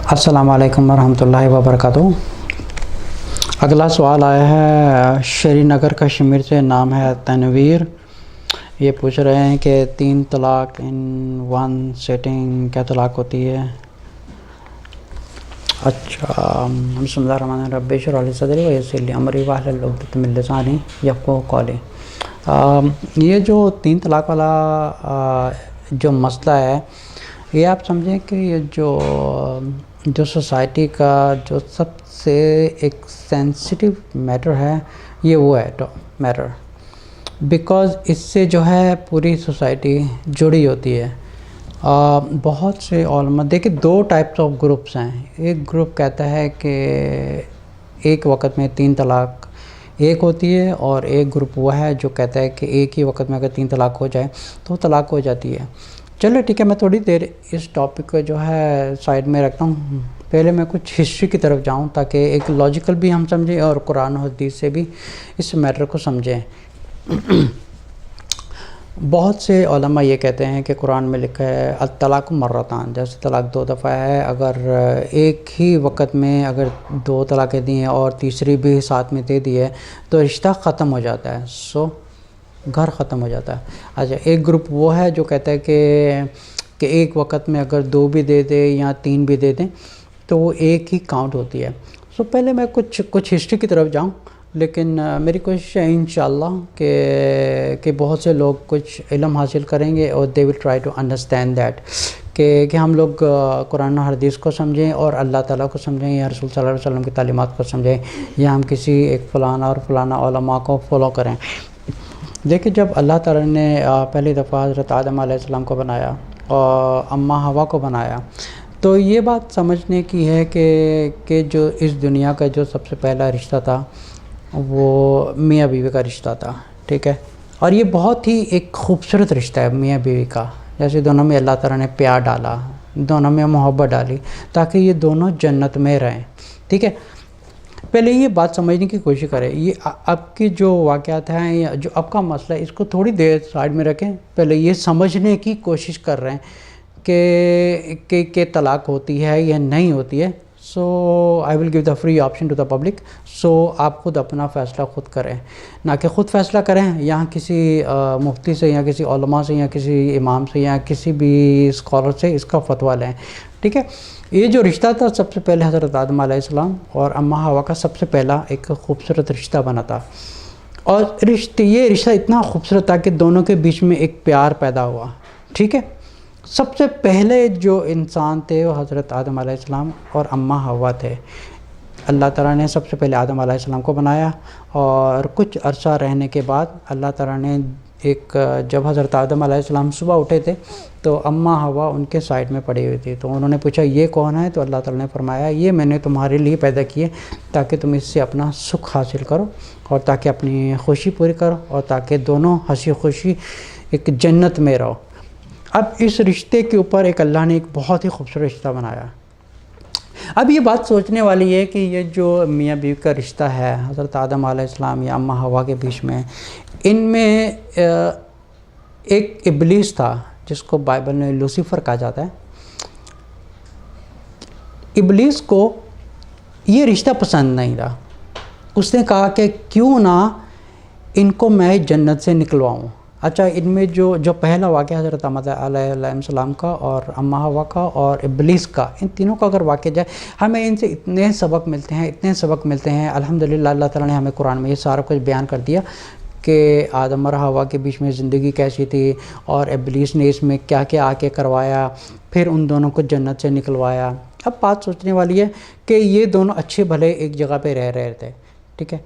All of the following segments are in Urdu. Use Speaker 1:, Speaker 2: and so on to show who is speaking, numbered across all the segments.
Speaker 1: السلام علیکم ورحمۃ اللہ وبرکاتہ۔ اگلا سوال آیا ہے شری نگر کشمیر سے، نام ہے تنویر۔ یہ پوچھ رہے ہیں کہ 3 طلاق ان 1 سیٹنگ کیا طلاق ہوتی ہے؟ اچھا، بسم اللہ الرحمن الرحیم، رب اشرح لی صدری ویسر لی امری واحلل عقدۃ من لسانی یفقہوا قولی۔ یہ جو 3 طلاق والا جو مسئلہ ہے، یہ آپ سمجھیں کہ یہ جو سوسائٹی کا جو سب سے ایک سینسٹیو میٹر ہے، یہ وہ ہے میٹر، بیکاز اس سے جو ہے پوری سوسائٹی جڑی ہوتی ہے۔ بہت سے علماء دیکھیں 2 ٹائپس آف گروپس ہیں۔ ایک گروپ کہتا ہے کہ ایک وقت میں 3 طلاق ایک ہوتی ہے، اور ایک گروپ وہ ہے جو کہتا ہے کہ ایک ہی وقت میں اگر 3 طلاق ہو جائے تو طلاق ہو جاتی ہے۔ چلو ٹھیک ہے، میں تھوڑی دیر اس ٹاپک کو جو ہے سائڈ میں رکھتا ہوں۔ پہلے میں کچھ ہسٹری کی طرف جاؤں تاکہ ایک لاجیکل بھی ہم سمجھیں اور قرآن و حدیث سے بھی اس میٹر کو سمجھیں۔ بہت سے علماء یہ کہتے ہیں کہ قرآن میں لکھا ہے الطلاق مرتان، جیسے طلاق 2 دفعہ ہے۔ اگر ایک ہی وقت میں اگر 2 طلاقیں دی ہیں اور تیسری بھی ساتھ میں دے دی ہے تو رشتہ ختم ہو جاتا ہے، گھر ختم ہو جاتا ہے۔ اچھا، ایک گروپ وہ ہے جو کہتا ہے کہ ایک وقت میں اگر 2 بھی دے دے یا 3 بھی دے دیں تو وہ ایک ہی کاؤنٹ ہوتی ہے۔ پہلے میں کچھ ہسٹری کی طرف جاؤں، لیکن میری کوشش ہے انشاءاللہ کہ بہت سے لوگ کچھ علم حاصل کریں گے اور they will try to understand that کہ ہم لوگ قرآن و حدیث کو سمجھیں اور اللہ تعالیٰ کو سمجھیں، یا رسول صلی اللہ علیہ وسلم کی تعلیمات کو سمجھیں، یا ہم کسی ایک فلانا اور فلانا علماء کو فالو کریں۔ دیکھیں، جب اللہ تعالیٰ نے پہلی دفعہ حضرت آدم علیہ السلام کو بنایا اور اماں حوا کو بنایا، تو یہ بات سمجھنے کی ہے کہ جو اس دنیا کا جو سب سے پہلا رشتہ تھا وہ میاں بیوی کا رشتہ تھا، ٹھیک ہے؟ اور یہ بہت ہی ایک خوبصورت رشتہ ہے میاں بیوی کا، جیسے دونوں میں اللہ تعالیٰ نے پیار ڈالا، دونوں میں محبت ڈالی تاکہ یہ دونوں جنت میں رہیں، ٹھیک ہے؟ پہلے یہ بات سمجھنے کی کوشش کریں۔ یہ اب کی جو واقعات ہیں یا جو اب کا مسئلہ ہے، اس کو تھوڑی دیر سائڈ میں رکھیں، پہلے یہ سمجھنے کی کوشش کر رہے ہیں کہ طلاق ہوتی ہے یا نہیں ہوتی ہے۔ I will give the free option to the public، آپ خود اپنا فیصلہ خود کریں، نہ کہ خود فیصلہ کریں یہاں کسی مفتی سے یا کسی علماء سے یا کسی امام سے یا کسی بھی اسکالر سے اس کا فتویٰ لیں، ٹھیک ہے؟ یہ جو رشتہ تھا سب سے پہلے حضرت آدم علیہ السلام اور اماں حوا کا سب سے پہلا ایک خوبصورت رشتہ بنا تھا، اور یہ رشتہ اتنا خوبصورت تھا کہ دونوں کے بیچ میں ایک پیار پیدا ہوا، ٹھیک ہے؟ سب سے پہلے جو انسان تھے وہ حضرت آدم علیہ السلام اور اماں حوا تھے۔ اللہ تعالیٰ نے سب سے پہلے آدم علیہ السلام کو بنایا، اور کچھ عرصہ رہنے کے بعد اللہ تعالیٰ نے جب حضرت آدم علیہ السلام صبح اٹھے تھے تو اماں حوا ان کے سائڈ میں پڑی ہوئی تھی، تو انہوں نے پوچھا یہ کون ہے؟ تو اللہ تعالیٰ نے فرمایا یہ میں نے تمہارے لیے پیدا کیے تاکہ تم اس سے اپنا سکھ حاصل کرو، اور تاکہ اپنی خوشی پوری کرو، اور تاکہ دونوں ہنسی خوشی ایک جنت میں رہو۔ اب اس رشتے کے اوپر اللہ نے ایک بہت ہی خوبصورت رشتہ بنایا۔ اب یہ بات سوچنے والی ہے کہ یہ جو میاں بیوی کا رشتہ ہے حضرت آدم علیہ السلام یا اماں حوا کے بیچ میں، ان میں ایک ابلیس تھا جس کو بائبل میں لوسیفر کہا جاتا ہے۔ ابلیس کو یہ رشتہ پسند نہیں تھا، اس نے کہا کہ کیوں نہ ان کو میں جنت سے نکلواؤں۔ اچھا، ان میں جو پہلا واقعہ حضرت آدم علیہ السلام کا اور اماں حوا کا اور ابلیس کا، ان تینوں کا اگر واقعہ جائے، ہمیں ان سے اتنے سبق ملتے ہیں الحمدللہ۔ اللہ تعالیٰ نے ہمیں قرآن میں یہ سارا کچھ بیان کر دیا کہ آدم اور حوا کے بیچ میں زندگی کیسی تھی، اور ابلیس نے اس میں کیا کیا آ کے کروایا، پھر ان دونوں کو جنت سے نکلوایا۔ اب بات سوچنے والی ہے کہ یہ دونوں اچھے بھلے ایک جگہ پہ رہ رہے تھے، ٹھیک ہے؟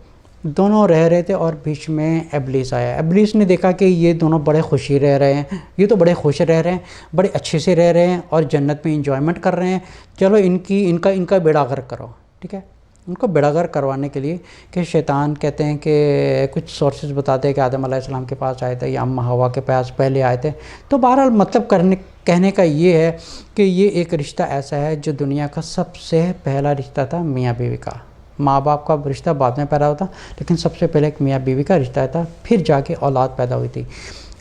Speaker 1: دونوں رہ رہے تھے اور بیچ میں ابلیس آیا۔ ابلیس نے دیکھا کہ یہ دونوں بڑے خوشی رہ رہے ہیں، یہ تو بڑے خوش رہ رہے ہیں، بڑے اچھے سے رہ رہے ہیں اور جنت میں انجوائمنٹ کر رہے ہیں، چلو ان کا بیڑا غرق کرو، ٹھیک ہے؟ ان کو بیڑا غرق کروانے کے لیے کہ شیطان کہتے ہیں کہ کچھ سورسز بتاتے ہیں کہ آدم علیہ السلام کے پاس آئے تھے یا اماں حوا کے پاس پہلے آئے تھے، تو بہرحال مطلب کہنے کا یہ ہے کہ یہ ایک رشتہ ایسا ہے جو دنیا کا سب سے پہلا رشتہ تھا میاں بیوی کا۔ ماں باپ کا رشتہ بعد میں پیدا ہوتا، لیکن سب سے پہلے ایک میاں بیوی کا رشتہ تھا، پھر جا کے اولاد پیدا ہوئی تھی۔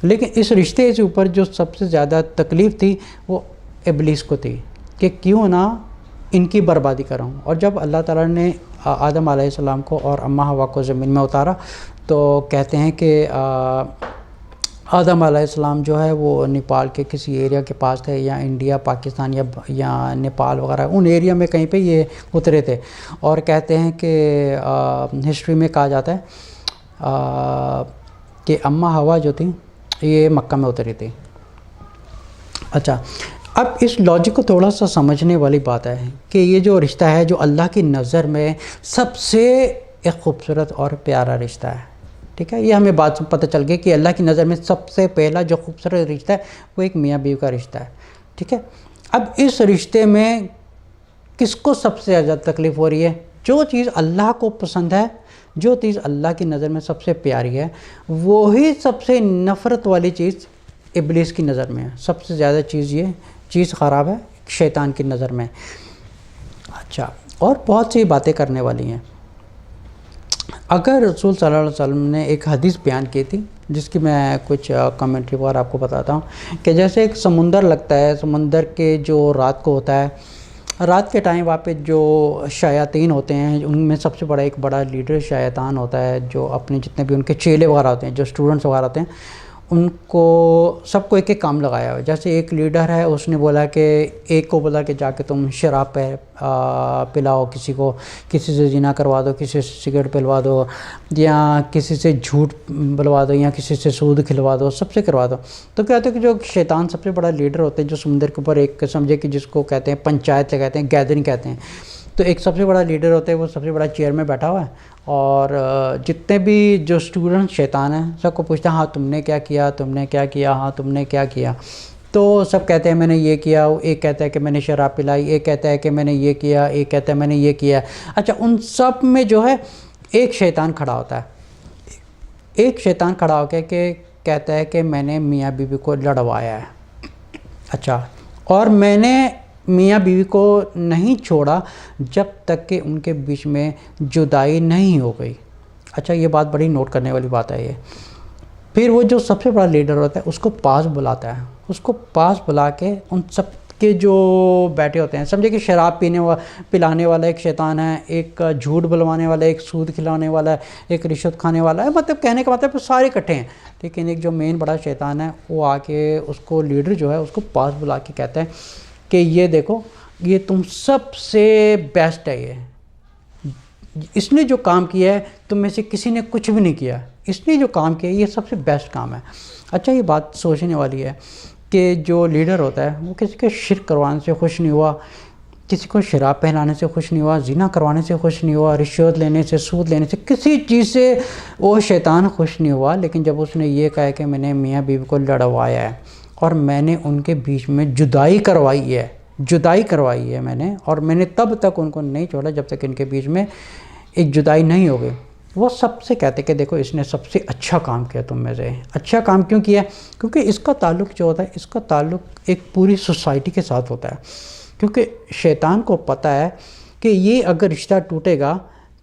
Speaker 1: لیکن اس رشتے سے اوپر جو سب سے زیادہ تکلیف تھی وہ ابلیس کو تھی کہ کیوں نہ ان کی بربادی کروں۔ اور جب اللہ تعالیٰ نے آدم علیہ السلام کو اور اماں حوا کو زمین میں اتارا تو کہتے ہیں کہ آدم علیہ السلام جو ہے وہ نیپال کے کسی ایریا کے پاس تھے، یا انڈیا پاکستان یا نیپال وغیرہ ان ایریا میں کہیں پہ یہ اترے تھے، اور کہتے ہیں کہ ہسٹری میں کہا جاتا ہے کہ اماں حوا جو تھی یہ مکہ میں اتری تھی۔ اچھا، اب اس لاجک کو تھوڑا سا سمجھنے والی بات ہے کہ یہ جو رشتہ ہے جو اللہ کی نظر میں سب سے ایک خوبصورت اور پیارا رشتہ ہے، ٹھیک ہے، یہ ہمیں بات پتہ چل گئی کہ اللہ کی نظر میں سب سے پہلا جو خوبصورت رشتہ ہے وہ ایک میاں بیوی کا رشتہ ہے، ٹھیک ہے۔ اب اس رشتے میں کس کو سب سے زیادہ تکلیف ہو رہی ہے؟ جو چیز اللہ کو پسند ہے، جو چیز اللہ کی نظر میں سب سے پیاری ہے، وہی سب سے نفرت والی چیز ابلیس کی نظر میں ہے۔ سب سے زیادہ یہ چیز خراب ہے شیطان کی نظر میں۔ اچھا، اور بہت سی باتیں کرنے والی ہیں۔ اگر رسول صلی اللہ علیہ وسلم نے ایک حدیث بیان کی تھی جس کی میں کچھ کمنٹری وغیرہ آپ کو بتاتا ہوں، کہ جیسے ایک سمندر لگتا ہے، سمندر کے جو رات کو ہوتا ہے، رات کے ٹائم وہاں پہ جو شیاطین ہوتے ہیں ان میں سب سے بڑا ایک بڑا لیڈر شیطان ہوتا ہے، جو اپنے جتنے بھی ان کے چیلے وغیرہ ہوتے ہیں، جو اسٹوڈنٹس وغیرہ ہوتے ہیں، ان کو سب کو ایک ایک کام لگایا ہوا ہے۔ جیسے ایک لیڈر ہے، اس نے بولا کہ ایک کو بولا کہ جا کے تم شراب پلاؤ کسی کو، کسی سے زنا کروا دو، کسی سے سگریٹ پلوا دو، یا کسی سے جھوٹ بلوا دو، یا کسی سے سود کھلوا دو، سب سے کروا دو۔ تو کہتے ہیں کہ جو شیطان سب سے بڑا لیڈر ہوتے ہیں، جو سمندر کے اوپر ایک سمجھے کہ جس کو کہتے ہیں پنچایت کہتے ہیں، گیدرنگ کہتے ہیں، تو ایک سب سے بڑا لیڈر ہوتا ہے، وہ سب سے بڑا چیئر میں بیٹھا ہوا ہے، اور جتنے بھی جو اسٹوڈنٹ شیطان ہیں سب کو پوچھتا ہے ہاں تم نے کیا کیا، تم نے کیا کیا، ہاں تم نے کیا کیا، تو سب کہتے ہیں میں نے یہ کیا، ایک کہتا ہے کہ میں نے شراب پلائی، ایک کہتا ہے کہ میں نے یہ کیا، ایک کہتا ہے میں نے یہ کیا۔ اچھا، ان سب میں جو ہے ایک شیطان کھڑا ہوتا ہے، ایک شیطان کھڑا ہو کے کہ کہتا ہے کہ میں نے میاں بیوی کو لڑوایا ہے۔ اچھا، اور میں نے میاں بیوی کو نہیں چھوڑا جب تک کہ ان کے بیچ میں جدائی نہیں ہو گئی۔ اچھا، یہ بات بڑی نوٹ کرنے والی بات ہے یہ۔ پھر وہ جو سب سے بڑا لیڈر ہوتا ہے اس کو پاس بلاتا ہے، اس کو پاس بلا کے ان سب کے جو بیٹھے ہوتے ہیں، سمجھے کہ شراب پلانے والا ایک شیطان ہے، ایک جھوٹ بلوانے والا، ایک سود کھلانے والا ہے، ایک رشوت کھانے والا ہے، مطلب کہنے کا مطلب سارے اکٹھے ہیں، لیکن ایک جو مین بڑا شیطان ہے وہ آ کے اس کو لیڈر جو ہے اس کو پاس بلا کے کہتا ہے کہ یہ دیکھو، یہ تم سب سے بیسٹ ہے، اس نے جو کام کیا ہے تم میں سے کسی نے کچھ بھی نہیں کیا، اس نے جو کام کیا ہے یہ سب سے بیسٹ کام ہے۔ اچھا، یہ بات سوچنے والی ہے کہ جو لیڈر ہوتا ہے وہ کسی کے شرک کروانے سے خوش نہیں ہوا، کسی کو شراب پہنانے سے خوش نہیں ہوا، زنا کروانے سے خوش نہیں ہوا، رشوت لینے سے، سود لینے سے، کسی چیز سے وہ شیطان خوش نہیں ہوا، لیکن جب اس نے یہ کہا کہ میں نے میاں بیوی کو لڑوایا ہے اور میں نے ان کے بیچ میں جدائی کروائی ہے میں نے، اور میں نے تب تک ان کو نہیں چھوڑا جب تک ان کے بیچ میں ایک جدائی نہیں ہو گئی، وہ سب سے کہتے کہ دیکھو اس نے سب سے اچھا کام کیا تم میں سے۔ اچھا کام کیوں کیا؟ کیونکہ اس کا تعلق جو ہوتا ہے، اس کا تعلق ایک پوری سوسائٹی کے ساتھ ہوتا ہے، کیونکہ شیطان کو پتہ ہے کہ یہ اگر رشتہ ٹوٹے گا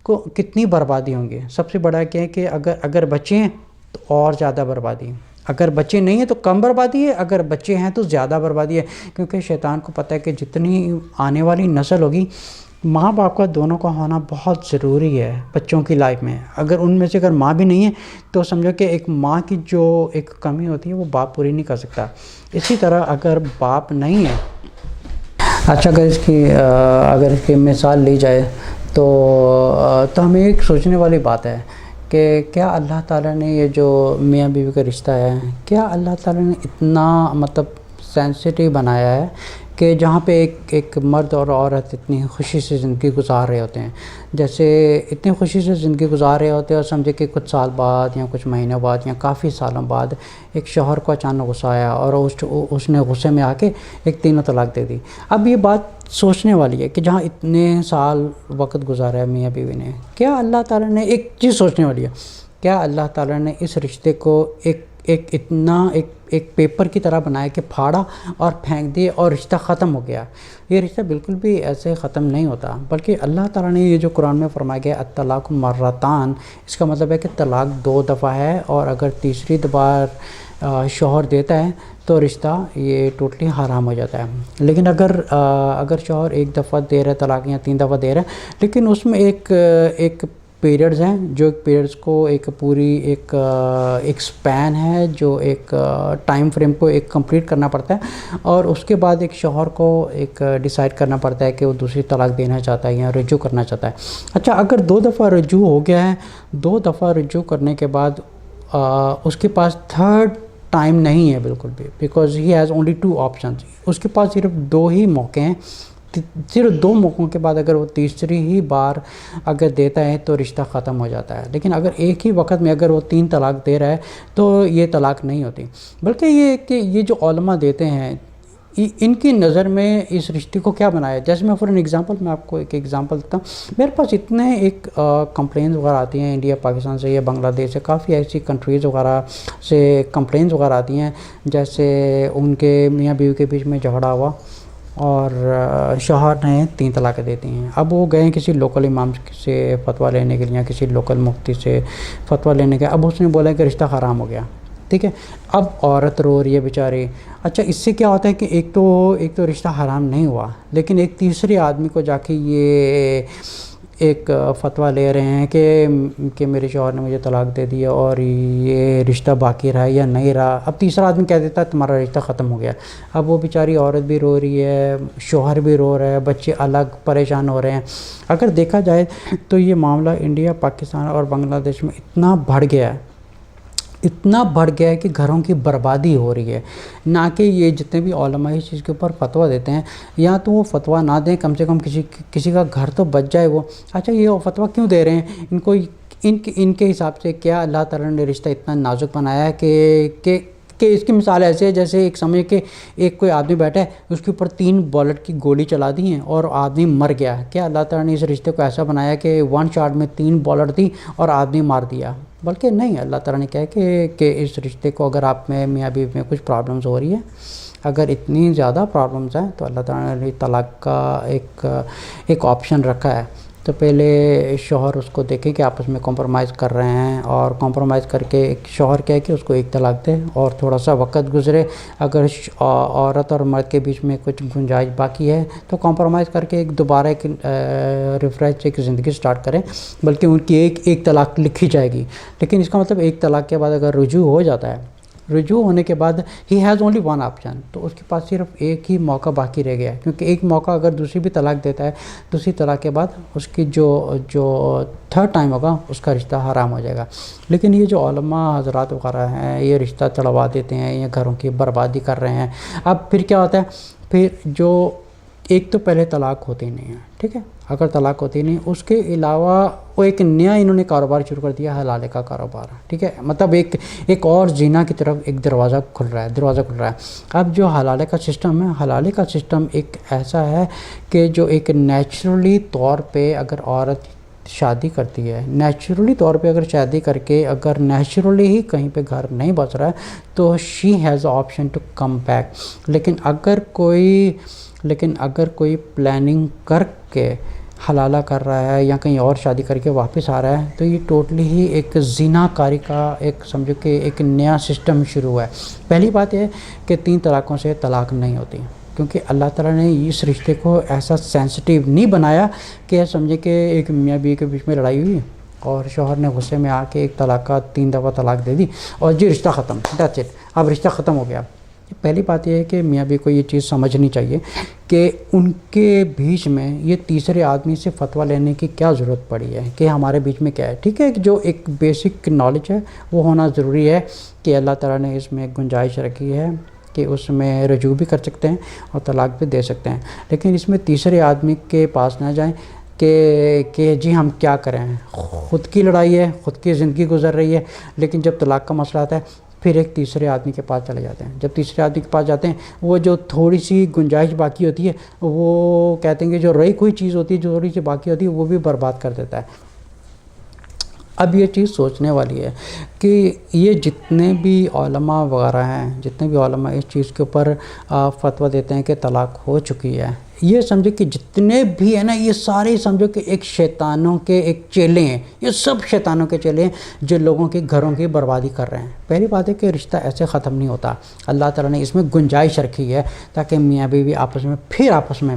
Speaker 1: کو کتنی بربادی ہوں گی۔ سب سے بڑا کیا ہے کہ اگر بچے ہیں تو اور زیادہ بربادی، اگر بچے نہیں ہیں تو کم بربادی ہے، اگر بچے ہیں تو زیادہ بربادی ہے، کیونکہ شیطان کو پتہ ہے کہ جتنی آنے والی نسل ہوگی، ماں باپ کا دونوں کا ہونا بہت ضروری ہے بچوں کی لائف میں۔ اگر ان میں سے اگر ماں بھی نہیں ہے تو سمجھو کہ ایک ماں کی جو ایک کمی ہوتی ہے وہ باپ پوری نہیں کر سکتا۔ اسی طرح اگر باپ نہیں ہے، اچھا اگر اس کی مثال لی جائے تو ہمیں ایک سوچنے والی بات ہے کہ کیا اللہ تعالیٰ نے یہ جو میاں بیوی کا رشتہ ہے، کیا اللہ تعالیٰ نے اتنا مطلب سینسٹیو بنایا ہے کہ جہاں پہ ایک مرد اور عورت اتنی خوشی سے زندگی گزار رہے ہوتے ہیں، جیسے اتنی خوشی سے زندگی گزار رہے ہوتے ہیں، اور سمجھے کہ کچھ سال بعد یا کچھ مہینوں بعد یا کافی سالوں بعد ایک شوہر کو اچانک غصہ آیا اور اس نے غصے میں آ کے ایک تینوں طلاق دے دی۔ اب یہ بات سوچنے والی ہے کہ جہاں اتنے سال وقت گزارا ہے میاں بیوی نے، کیا اللہ تعالیٰ نے ایک چیز سوچنے والی ہے، کیا اللہ تعالیٰ نے اس رشتے کو ایک پیپر کی طرح بنایا کہ پھاڑا اور پھینک دیے اور رشتہ ختم ہو گیا؟ یہ رشتہ بالکل بھی ایسے ختم نہیں ہوتا، بلکہ اللہ تعالیٰ نے یہ جو قرآن میں فرمایا گیا الطلاق مرتان، اس کا مطلب ہے کہ طلاق 2 دفعہ ہے، اور اگر تیسری بار شوہر دیتا ہے تو رشتہ یہ ٹوٹلی حرام ہو جاتا ہے. لیکن اگر شوہر ایک دفعہ دے رہا ہے طلاق یا 3 دفعہ دے رہا ہے، لیکن اس میں ایک پیریڈز ہیں، جو پیریڈز کو ایک پوری ایک سپین ہے، جو ایک ٹائم فریم کو ایک کمپلیٹ کرنا پڑتا ہے، اور اس کے بعد ایک شوہر کو ایک ڈیسائیڈ کرنا پڑتا ہے کہ وہ دوسری طلاق دینا چاہتا ہے یا رجوع کرنا چاہتا ہے. اچھا، اگر 2 دفعہ رجوع ہو گیا ہے، 2 دفعہ رجوع کرنے کے بعد اس کے پاس تھرڈ ٹائم نہیں ہے بالکل بھی، because he has only 2 options. اس کے پاس صرف 2 ہی موقع ہیں. صرف 2 موقعوں کے بعد اگر وہ تیسری ہی بار اگر دیتا ہے تو رشتہ ختم ہو جاتا ہے. لیکن اگر ایک ہی وقت میں اگر وہ 3 طلاق دے رہا ہے تو یہ طلاق نہیں ہوتی. بلکہ یہ جو علماء دیتے ہیں، ان کی نظر میں اس رشتے کو کیا بنایا. جیسے میں فار این ایگزامپل، میں آپ کو ایک ایگزامپل دیتا ہوں. میرے پاس اتنے ایک کمپلینز وغیرہ آتی ہیں انڈیا، پاکستان سے یا بنگلہ دیش سے، کافی ایسی کنٹریز وغیرہ سے کمپلینز وغیرہ آتی ہیں. جیسے ان کے میاں بیوی کے بیچ میں جھگڑا ہوا اور شوہر نے 3 طلاقیں دیتی ہیں. اب وہ گئے کسی لوکل امام سے فتویٰ لینے کے لیے، کسی لوکل مفتی سے فتویٰ لینے کے. اب اس نے بولا کہ رشتہ حرام ہو گیا. ٹھیک ہے، اب عورت رو رہی ہے بیچاری. اچھا، اس سے کیا ہوتا ہے کہ ایک تو رشتہ حرام نہیں ہوا، لیکن ایک تیسرے آدمی کو جا کے یہ ایک فتویٰ لے رہے ہیں کہ میرے شوہر نے مجھے طلاق دے دیا اور یہ رشتہ باقی رہا یا نہیں رہا. اب تیسرا آدمی کہہ دیتا ہے تمہارا رشتہ ختم ہو گیا. اب وہ بیچاری عورت بھی رو رہی ہے، شوہر بھی رو رہا ہے، بچے الگ پریشان ہو رہے ہیں. اگر دیکھا جائے تو یہ معاملہ انڈیا، پاکستان اور بنگلہ دیش میں اتنا بڑھ گیا ہے کہ گھروں کی بربادی ہو رہی ہے. نہ کہ یہ جتنے بھی علماء اس چیز کے اوپر فتویٰ دیتے ہیں، یا تو وہ فتویٰ نہ دیں، کم سے کم کسی کا گھر تو بچ جائے وہ. اچھا، یہ فتویٰ کیوں دے رہے ہیں؟ ان کے حساب سے کیا اللہ تعالیٰ نے رشتہ اتنا نازک بنایا ہے کہ اس کی مثال ایسے ہے جیسے ایک سمجھے کہ ایک کوئی آدمی بیٹھا ہے، اس کے اوپر 3 بولٹ کی گولی چلا دی ہیں اور آدمی مر گیا. کیا اللہ تعالیٰ نے اس رشتے کو ایسا بنایا کہ 1 شاٹ میں 3 بولٹ دی اور آدمی مار دیا؟ بلکہ نہیں، اللہ تعالیٰ نے کہا کہ اس رشتے کو اگر آپ میں میاں بیوی میں کچھ پرابلمز ہو رہی ہے، اگر اتنی زیادہ پرابلمز ہیں، تو اللہ تعالیٰ نے طلاق کا ایک آپشن رکھا ہے. تو پہلے شوہر اس کو دیکھے کہ آپس میں کمپرومائز کر رہے ہیں، اور کمپرومائز کر کے ایک شوہر کہے کہ اس کو 1 طلاق دے اور تھوڑا سا وقت گزرے. اگر عورت اور مرد کے بیچ میں کچھ گنجائش باقی ہے تو کمپرومائز کر کے دوبارہ ایک ریفریش ایک زندگی سٹارٹ کریں. بلکہ ان کی ایک طلاق لکھی جائے گی. لیکن اس کا مطلب 1 طلاق کے بعد اگر رجوع ہو جاتا ہے، رجوع ہونے کے بعد ہی ہیز اونلی 1 آپشن، تو اس کے پاس صرف ایک ہی موقع باقی رہ گیا ہے. کیونکہ ایک موقع اگر دوسری بھی طلاق دیتا ہے، دوسری طلاق کے بعد اس کی جو تھرڈ ٹائم ہوگا اس کا رشتہ حرام ہو جائے گا. لیکن یہ جو علماء حضرات وغیرہ ہیں، یہ رشتہ چڑھوا دیتے ہیں، یہ گھروں کی بربادی کر رہے ہیں. اب پھر کیا ہوتا ہے؟ پھر جو ایک تو پہلے طلاق ہوتی نہیں ہے. ٹھیک ہے، اگر طلاق ہوتی نہیں، اس کے علاوہ وہ ایک نیا انہوں نے کاروبار شروع کر دیا، حلالے کا کاروبار. ٹھیک ہے، مطلب ایک اور زنا کی طرف ایک دروازہ کھل رہا ہے. اب جو حلالے کا سسٹم ہے، حلالے کا سسٹم ایک ایسا ہے کہ جو ایک نیچرلی طور پہ اگر عورت شادی کرتی ہے، نیچرلی طور پہ اگر شادی کر کے اگر نیچرلی ہی کہیں پہ گھر نہیں بچ رہا ہے، تو she has option to come back. لیکن اگر کوئی پلاننگ کر کے حلالہ کر رہا ہے یا کہیں اور شادی کر کے واپس آ رہا ہے، تو یہ ٹوٹلی ہی ایک زنا کاری کا ایک سمجھو کہ ایک نیا سسٹم شروع ہوا ہے. پہلی بات یہ ہے کہ 3 طلاقوں سے طلاق نہیں ہوتی، کیونکہ اللہ تعالیٰ نے اس رشتے کو ایسا سینسٹیو نہیں بنایا کہ سمجھے کہ ایک میاں بیوی کے بیچ میں لڑائی ہوئی اور شوہر نے غصے میں آ کے 1 طلاق کا 3 دفعہ طلاق دے دی اور جی رشتہ ختم، دیٹس اٹ، اب رشتہ ختم ہو گیا. پہلی بات یہ ہے کہ میاں بیوی کو یہ چیز سمجھنی چاہیے کہ ان کے بیچ میں یہ تیسرے آدمی سے فتویٰ لینے کی کیا ضرورت پڑی ہے کہ ہمارے بیچ میں کیا ہے. ٹھیک ہے، جو ایک بیسک نالج ہے وہ ہونا ضروری ہے کہ اللہ تعالیٰ نے اس میں گنجائش رکھی ہے کہ اس میں رجوع بھی کر سکتے ہیں اور طلاق بھی دے سکتے ہیں. لیکن اس میں تیسرے آدمی کے پاس نہ جائیں کہ جی ہم کیا کریں، خود کی لڑائی ہے، خود کی زندگی گزر رہی ہے، لیکن جب طلاق کا مسئلہ آتا ہے پھر ایک تیسرے آدمی کے پاس چلے جاتے ہیں. جب تیسرے آدمی کے پاس جاتے ہیں، وہ جو تھوڑی سی گنجائش باقی ہوتی ہے وہ کہتے ہیں کہ جو رہی کوئی چیز ہوتی ہے جو تھوڑی سی باقی ہوتی ہے وہ بھی برباد کر دیتا ہے. اب یہ چیز سوچنے والی ہے کہ یہ جتنے بھی علماء وغیرہ ہیں، جتنے بھی علماء اس چیز کے اوپر فتویٰ دیتے ہیں کہ طلاق ہو چکی ہے یہ سمجھو کہ جتنے بھی ہیں نا یہ سارے سمجھو کہ ایک شیطانوں کے ایک چیلے ہیں، یہ سب شیطانوں کے چیلے ہیں جو لوگوں کے گھروں کی بربادی کر رہے ہیں۔ پہلی بات ہے کہ رشتہ ایسے ختم نہیں ہوتا، اللہ تعالیٰ نے اس میں گنجائش رکھی ہے تاکہ میاں بیوی آپس میں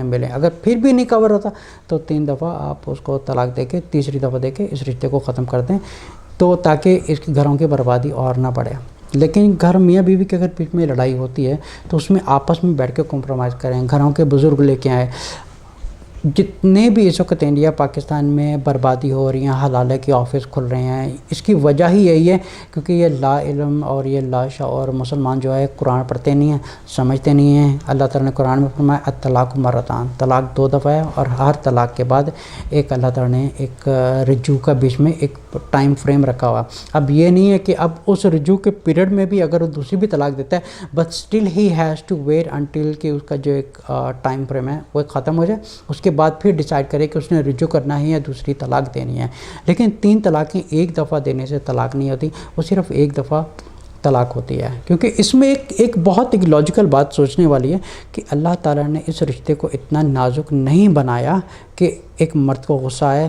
Speaker 1: ملیں۔ اگر پھر بھی نہیں کور ہوتا تو 3 دفعہ آپ اس کو طلاق دے کے تیسری دفعہ دے کے اس رشتے کو ختم کر دیں، تو تاکہ اس کے گھروں کی بربادی اور نہ بڑھے۔ لیکن گھر میاں بیوی کے اگر بیچ میں لڑائی ہوتی ہے تو اس میں آپس میں بیٹھ کے کمپرومائز کریں، گھروں کے بزرگ لے کے آئیں۔ جتنے بھی اس وقت انڈیا پاکستان میں بربادی ہو رہی ہیں، حلالہ کے آفس کھل رہے ہیں، اس کی وجہ ہی یہی ہے کیونکہ یہ لا علم اور یہ لا شعور مسلمان جو ہے قرآن پڑھتے نہیں ہیں، سمجھتے نہیں ہیں۔ اللہ تعالیٰ نے قرآن میں فرمایا الطلاق مرتان، طلاق 2 دفعہ ہے، اور ہر طلاق کے بعد ایک اللہ تعالیٰ نے ایک رجوع کا بیچ میں ایک ٹائم فریم رکھا ہوا۔ اب یہ نہیں ہے کہ اب اس رجوع کے پیریڈ میں بھی اگر وہ دوسری بھی طلاق دیتا ہے but still he has to wait until کہ اس کا جو ایک ٹائم فریم ہے وہ ختم ہو جائے، اس کے بعد پھر ڈیسائیڈ کرے کہ اس نے رجوع کرنا ہے یا دوسری طلاق دینی ہے۔ لیکن 3 طلاقیں ایک دفعہ دینے سے طلاق نہیں ہوتی، وہ صرف ایک دفعہ طلاق ہوتی ہے۔ کیونکہ اس میں ایک بہت ایک لاجیکل بات سوچنے والی ہے کہ اللہ تعالیٰ نے اس رشتے کو اتنا نازک نہیں بنایا کہ ایک مرد کو غصہ آئے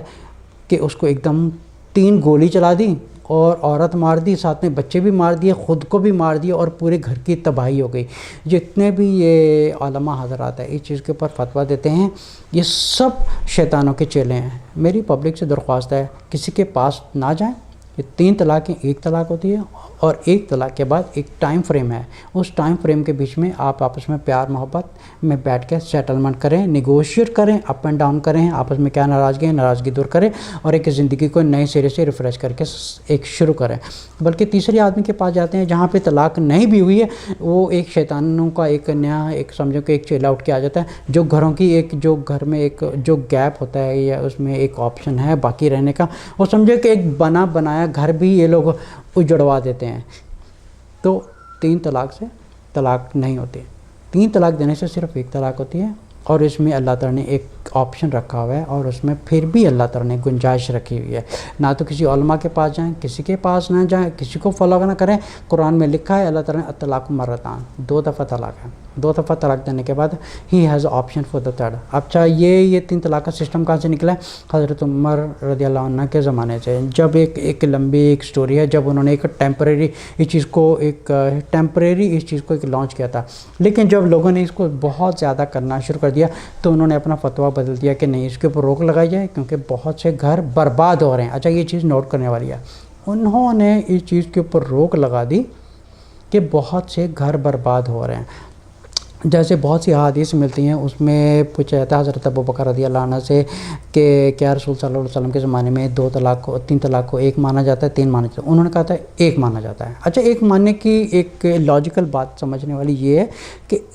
Speaker 1: کہ اس کو ایک دم 3 گولی چلا دی اور عورت مار دی، ساتھ میں بچے بھی مار دیے، خود کو بھی مار دیا اور پورے گھر کی تباہی ہو گئی۔ جتنے بھی یہ علماء حضرات ہیں اس چیز کے اوپر فتویٰ دیتے ہیں، یہ سب شیطانوں کے چیلے ہیں۔ میری پبلک سے درخواست ہے کسی کے پاس نہ جائیں۔ یہ 3 طلاقیں ایک طلاق ہوتی ہے، اور ایک طلاق کے بعد ایک ٹائم فریم ہے، اس ٹائم فریم کے بیچ میں آپ آپس میں پیار محبت میں بیٹھ کے سیٹلمنٹ کریں، نیگوشیٹ کریں، اپ اینڈ ڈاؤن کریں، آپس میں کیا ناراضگی دور کریں اور ایک زندگی کو نئے سرے سے ریفریش کر کے ایک شروع کریں۔ بلکہ تیسرے آدمی کے پاس جاتے ہیں جہاں پہ طلاق نہیں بھی ہوئی ہے، وہ ایک شیطانوں کا ایک نیا ایک سمجھو کہ ایک چیلا اٹھ کے آ جاتا ہے، جو گھروں کی ایک جو گھر میں ایک جو گیپ ہوتا ہے یا اس میں ایک آپشن ہے باقی رہنے کا، وہ سمجھو کہ ایک بنایا گھر بھی یہ لوگ اجڑوا دیتے ہیں۔ تو 3 طلاق سے طلاق نہیں ہوتی، 3 طلاق دینے سے صرف ایک طلاق ہوتی ہے، اور اس میں اللہ تعالیٰ نے ایک آپشن رکھا ہوا ہے، اور اس میں پھر بھی اللہ تعالیٰ نے گنجائش رکھی ہوئی ہے۔ نہ تو کسی علماء کے پاس جائیں، کسی کے پاس نہ جائیں، کسی کو فالو نہ کریں۔ قرآن میں لکھا ہے اللہ تعالیٰ نے الطلاق مرتان، 2 دفعہ طلاق ہے، 2 دفعہ طلاق دینے کے بعد he has option for the third. اب یہ 3 طلاق کا سسٹم کہاں سے نکلا ہے؟ حضرت عمر رضی اللہ عنہ کے زمانے سے، جب ایک لمبی ایک سٹوری ہے، جب انہوں نے ایک ٹیمپریری اس چیز کو ایک لانچ کیا تھا، لیکن جب لوگوں نے اس کو بہت زیادہ کرنا شروع کر دیا تو انہوں نے اپنا فتویٰ بدل دیا کہ نہیں، اس کے اوپر روک لگائی جائے کیونکہ بہت سے گھر برباد ہو رہے ہیں۔ اچھا، یہ چیز نوٹ کرنے والی ہے، انہوں نے اس چیز کے اوپر روک لگا دی کہ بہت سے گھر برباد ہو رہے ہیں۔ جیسے بہت سی احادیث ملتی ہیں، اس میں پوچھا جاتا ہے حضرت ابوبکر رضی اللہ عنہ سے کہ کیا رسول صلی اللہ علیہ وسلم کے زمانے میں 3 طلاق کو 1 مانا جاتا ہے، 3 مانا جاتا ہے؟ انہوں نے کہا تھا 1 مانا جاتا ہے۔ اچھا، 1 ماننے کی ایک لاجیکل بات سمجھنے والی یہ ہے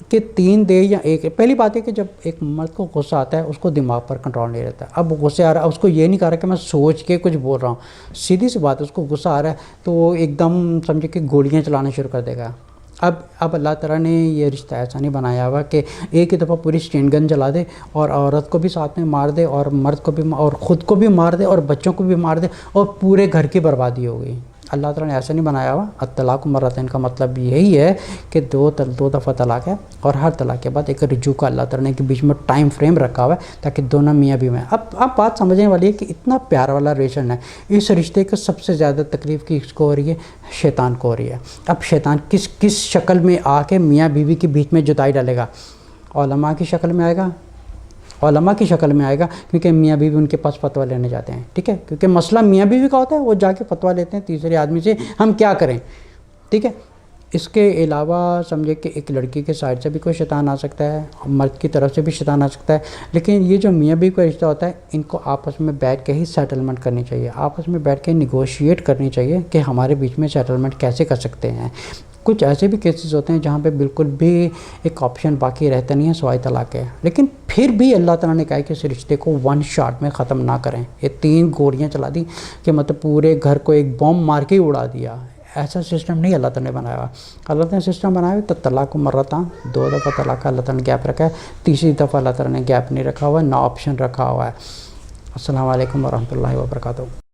Speaker 1: کہ 3 دے یا 1۔ پہلی بات ہے کہ جب ایک مرد کو غصہ آتا ہے اس کو دماغ پر کنٹرول نہیں رہتا۔ اب غصہ آ رہا ہے، اس کو یہ نہیں کہہ رہا کہ میں سوچ کے کچھ بول رہا ہوں، سیدھی سی بات ہے، اس کو غصہ آ رہا ہے تو وہ ایک دم سمجھے کہ گولیاں چلانا شروع کر دے گا۔ اب اللہ تعالیٰ نے یہ رشتہ ایسا نہیں بنایا ہوا کہ ایک ہی دفعہ پوری اسٹین گن جلا دے اور عورت کو بھی ساتھ میں مار دے اور مرد کو بھی اور خود کو بھی مار دے اور بچوں کو بھی مار دے اور پورے گھر کی بربادی ہو گئی۔ اللہ تعالیٰ نے ایسا نہیں بنایا ہوا۔ الطلاق مرتین کا مطلب یہی ہے کہ 2 دفعہ طلاق ہے، اور ہر طلاق کے بعد ایک رجوع کا اللہ تعالیٰ نے کے بیچ میں ٹائم فریم رکھا ہوا ہے تاکہ دونوں میاں بیوی میں۔ اب بات سمجھنے والی ہے کہ اتنا پیار والا ریلیشن ہے، اس رشتے کو سب سے زیادہ تکلیف کس کو ہو رہی ہے؟ شیطان کو ہو رہی ہے۔ اب شیطان کس شکل میں آ کے میاں بیوی کے بیچ میں جدائی ڈالے گا؟ علماء کی شکل میں آئے گا، کیونکہ میاں بیوی ان کے پاس فتویٰ لینے جاتے ہیں، ٹھیک ہے، کیونکہ مسئلہ میاں بیوی کا ہوتا ہے، وہ جا کے فتویٰ لیتے ہیں تیسرے آدمی سے، ہم کیا کریں، ٹھیک ہے۔ اس کے علاوہ سمجھے کہ ایک لڑکی کے سائڈ سے بھی کوئی شیطان آ سکتا ہے، مرد کی طرف سے بھی شیطان آ سکتا ہے، لیکن یہ جو میاں بیوی کا رشتہ ہوتا ہے ان کو آپس میں بیٹھ کے ہی سیٹلمنٹ کرنی چاہیے، آپس میں بیٹھ کے نیگوشیٹ کرنی چاہیے کہ ہمارے بیچ میں سیٹلمنٹ کیسے کر سکتے ہیں۔ کچھ ایسے بھی کیسز ہوتے ہیں جہاں پہ بالکل بھی ایک آپشن باقی رہتا نہیں ہے سوائے طلاق ہے، لیکن پھر بھی اللہ تعالیٰ نے کہا ہے کہ اس رشتے کو 1 شاٹ میں ختم نہ کریں۔ یہ 3 گولیاں چلا دی کہ مطلب پورے گھر کو ایک بم مار کے ہی اڑا دیا، ایسا سسٹم نہیں اللہ تعالیٰ نے بنایا ہوا۔ اللہ تعالیٰ نے سسٹم بنایا ہوا تو طلاق مرتان، 2 دفعہ طلاق کا اللہ تعالیٰ نے گیپ رکھا ہے، تیسری دفعہ اللہ تعالیٰ نے گیپ نہیں رکھا ہوا ہے، نہ آپشن رکھا ہوا ہے۔ السلام علیکم ورحمۃ اللہ وبرکاتہ۔